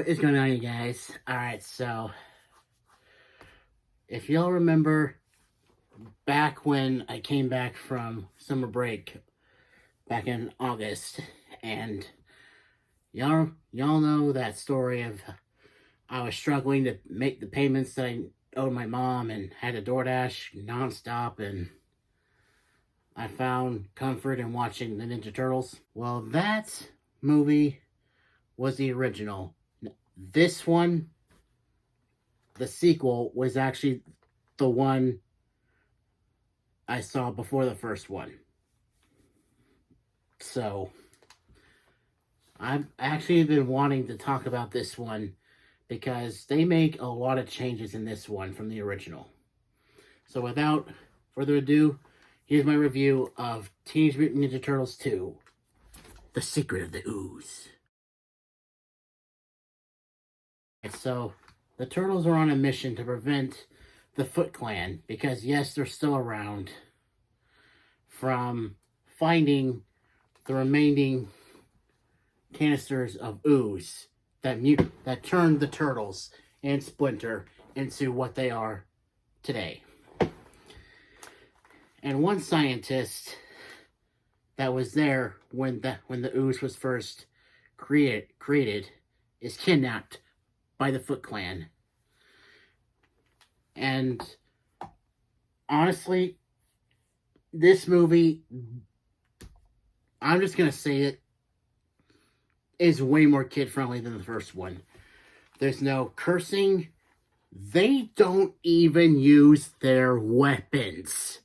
What is going on, you guys? Alright, so if y'all remember back when I came back from summer break back in August, and y'all know that story of I was struggling to make the payments that I owed my mom and had to DoorDash nonstop, and I found comfort in watching the Ninja Turtles. Well, that movie was the original. This one, the sequel, was actually the one I saw before the first one. So, I've actually been wanting to talk about this one because they make a lot of changes in this one from the original. So without further ado, here's my review of Teenage Mutant Ninja Turtles 2, The Secret of the Ooze. So, the Turtles are on a mission to prevent the Foot Clan, because yes, they're still around, from finding the remaining canisters of ooze that turned the Turtles and Splinter into what they are today. And one scientist that was there when the ooze was first created is kidnapped by the Foot Clan. And honestly, this movie, I'm just gonna say it, is way more kid-friendly than the first one. There's no cursing. They don't even use their weapons.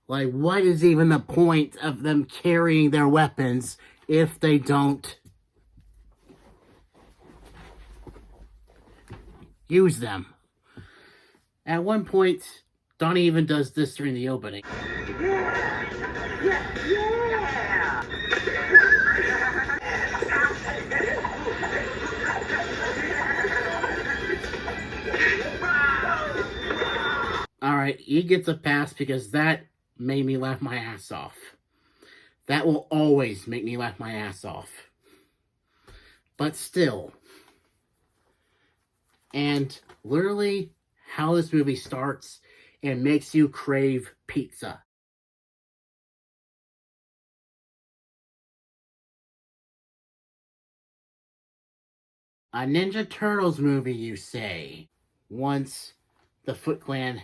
Like, what is even the point of them carrying their weapons if they don't use them? At one point, Donnie even does this during the opening. Alright, he gets a pass because that made me laugh my ass off. That will always make me laugh my ass off. But still. And literally, how this movie starts and makes you crave pizza. A Ninja Turtles movie, you say? Once the Foot Clan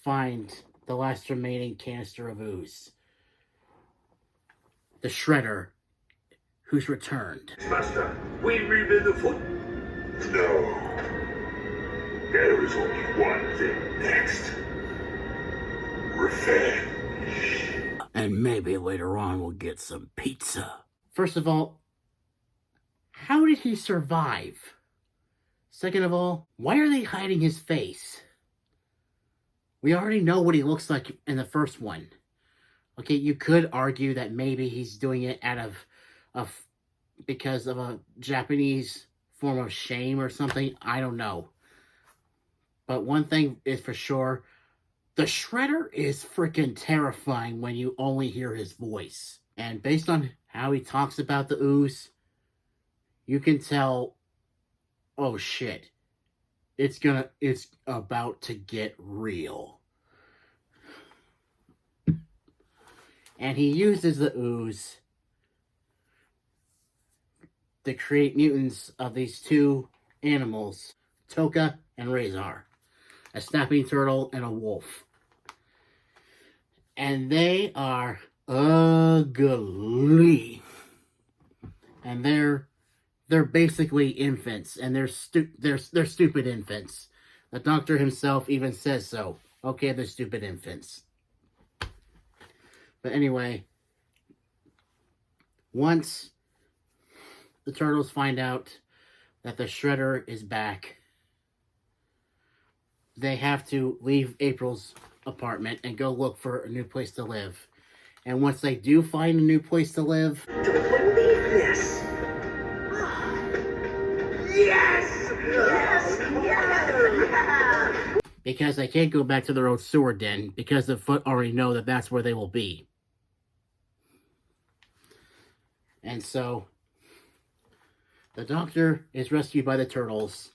find the last remaining canister of ooze. The Shredder, who's returned. Master, we rebuild the foot? No. There is only one thing next. Revenge. And maybe later on we'll get some pizza. First of all, how did he survive? Second of all, why are they hiding his face? We already know what he looks like in the first one. Okay, you could argue that maybe he's doing it because of a Japanese form of shame or something. I don't know. But one thing is for sure, the Shredder is freaking terrifying when you only hear his voice. And based on how he talks about the ooze, you can tell, oh shit, it's about to get real. And he uses the ooze to create mutants of these two animals, Toka and Razor, a snapping turtle and a wolf. And they are ugly. And they're basically infants, and they're stupid infants. The doctor himself even says so. Okay, they're stupid infants. But anyway, once the Turtles find out that the Shredder is back, they have to leave April's apartment and go look for a new place to live. And once they do find a new place to live... Don't believe this! Yes! Yes! Yes! Because they can't go back to their old sewer den, because the Foot already know that that's where they will be. And so, The doctor is rescued by the turtles,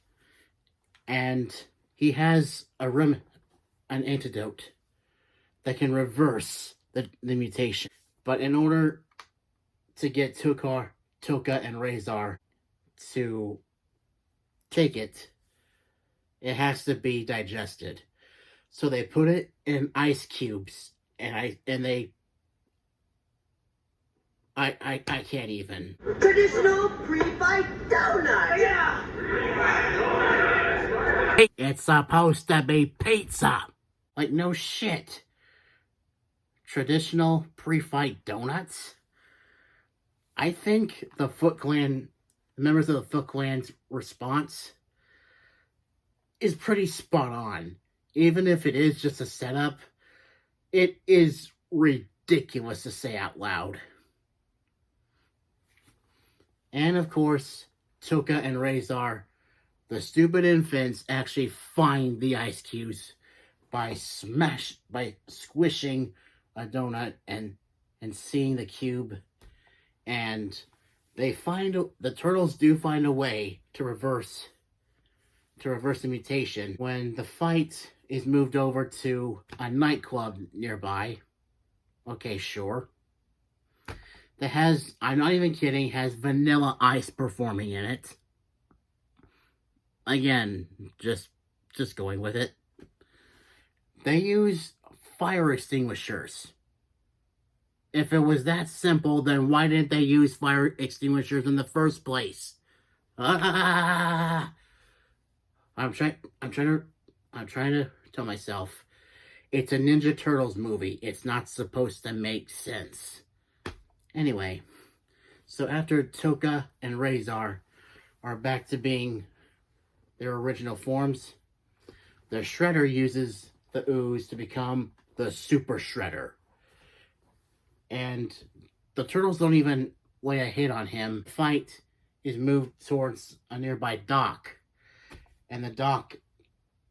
and he has an antidote that can reverse the mutation. But in order to get Toka and Razor to take it, it has to be digested. So they put it in ice cubes, and I can't even. Traditional pre-fight donut. Yeah. It's supposed to be pizza. Like, no shit. Traditional pre-fight donuts? I think the Foot Clan, members of the Foot Clan's response is pretty spot on. Even if it is just a setup, it is ridiculous to say out loud. And of course, Toka and Razor, the stupid infants, actually find the ice cubes by squishing a donut and seeing the cube, and the turtles do find a way to reverse the mutation when the fight is moved over to a nightclub nearby. Okay, sure. That has, I'm not even kidding, has Vanilla Ice performing in it. Again, just going with it. They use fire extinguishers. If it was that simple, then why didn't they use fire extinguishers in the first place? I'm trying to tell myself, it's a Ninja Turtles movie. It's not supposed to make sense. Anyway, so after Toka and Razor are back to being their original forms, the Shredder uses the Ooze to become the Super Shredder. And the turtles don't even lay a hit on him. The fight is moved towards a nearby dock, and the dock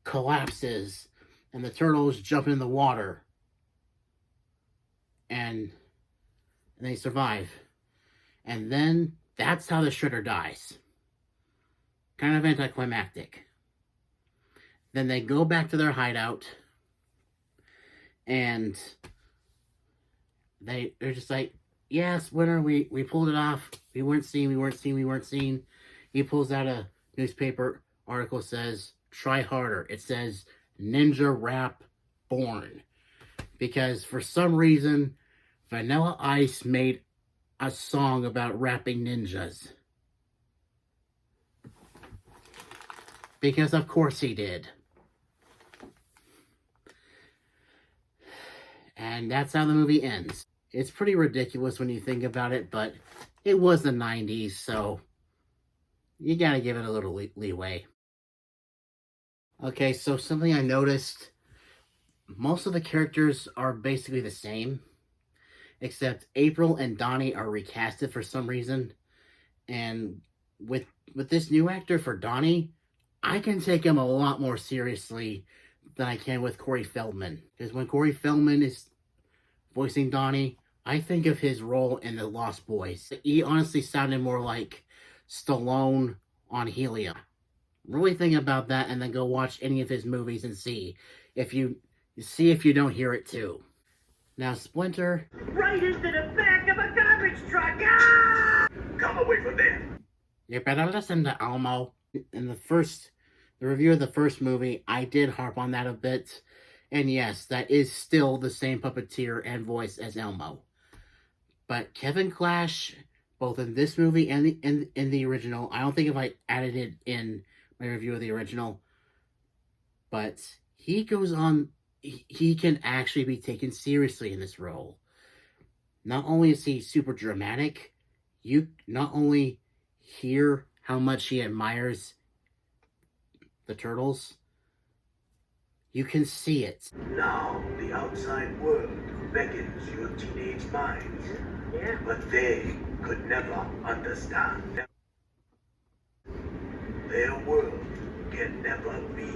collapses, and the turtles jump in the water, and they survive. And then that's how the Shredder dies. Kind of anticlimactic. Then they go back to their hideout, and they're just like, yes, winner, we pulled it off. We weren't seen. He pulls out a newspaper article, says, try harder. It says, Ninja Rap Born. Because for some reason, Vanilla Ice made a song about rapping ninjas. Because of course he did. And that's how the movie ends. It's pretty ridiculous when you think about it, but it was the 90s, so you gotta give it a little leeway. Okay, so something I noticed, most of the characters are basically the same, except April and Donnie are recasted for some reason. And with this new actor for Donnie, I can take him a lot more seriously than I can with Corey Feldman. Because when Corey Feldman is voicing Donnie, I think of his role in The Lost Boys. He honestly sounded more like Stallone on helium. Really think about that, and then go watch any of his movies and see if you don't hear it too. Now, Splinter... Right into the back of a garbage truck! Ah! Come away from there. You better listen to Elmo. In the review of the first movie, I did harp on that a bit. And yes, that is still the same puppeteer and voice as Elmo. But Kevin Clash, both in this movie and in the original, I don't think if I added it in my review of the original, but he goes on, he can actually be taken seriously in this role. Not only is he super dramatic, you not only hear how much he admires the turtles, you can see it. Now the outside world beckons your teenage minds. Yeah. But they could never understand. Their world can never be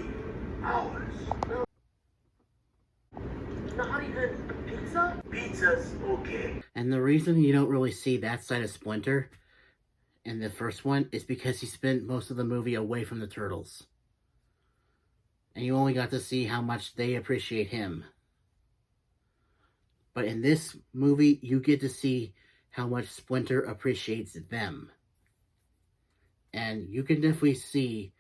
ours. Not even pizza? Pizza's okay. And the reason you don't really see that side of Splinter in the first one is because he spent most of the movie away from the turtles. And you only got to see how much they appreciate him. But in this movie, you get to see how much Splinter appreciates them. And you can definitely see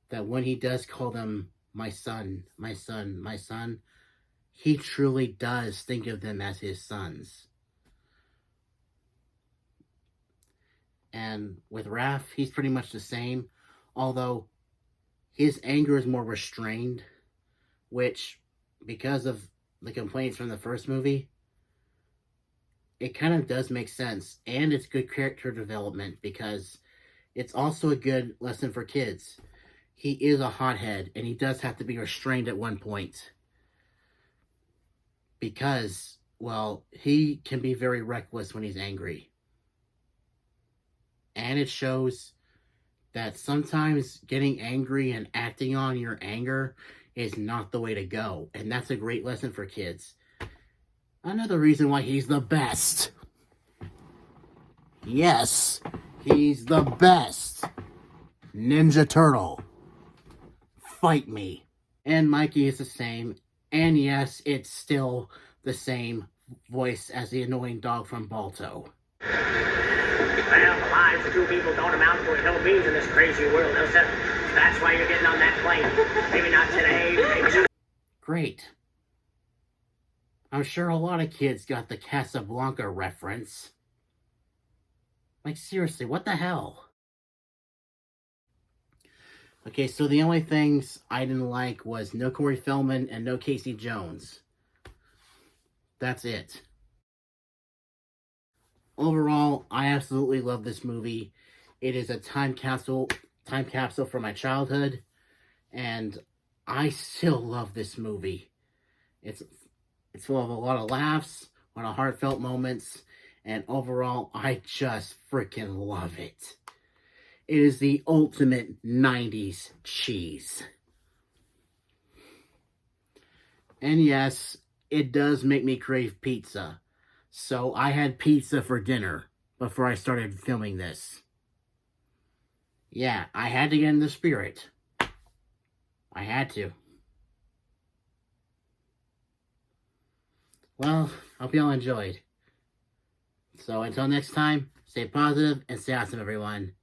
that when he does call them my son, my son, my son, he truly does think of them as his sons. And with Raph, he's pretty much the same, although his anger is more restrained, which, because of the complaints from the first movie, it kind of does make sense. And it's good character development because it's also a good lesson for kids. He is a hothead, and he does have to be restrained at one point. Because, well, he can be very reckless when he's angry. And it shows that sometimes getting angry and acting on your anger is not the way to go. And that's a great lesson for kids. Another reason why he's the best. Yes, he's the best. Ninja Turtle. Fight me. And Mikey is the same. And yes, it's still the same voice as the annoying dog from Balto. Well, the lives of two people don't amount to a hill of beans in this crazy world, no sir. That's why you're getting on that plane. Maybe not today, maybe soon. Great. I'm sure a lot of kids got the Casablanca reference. Like, seriously, what the hell? Okay, so the only things I didn't like was no Corey Feldman and no Casey Jones. That's it. Overall, I absolutely love this movie. It is a time capsule for my childhood, and I still love this movie. It's full of a lot of laughs, a lot of heartfelt moments, and overall, I just freaking love it. It is the ultimate 90s cheese. And yes, it does make me crave pizza. So I had pizza for dinner before I started filming this. Yeah, I had to get in the spirit. I had to. Well, hope y'all enjoyed. So until next time, stay positive and stay awesome, everyone.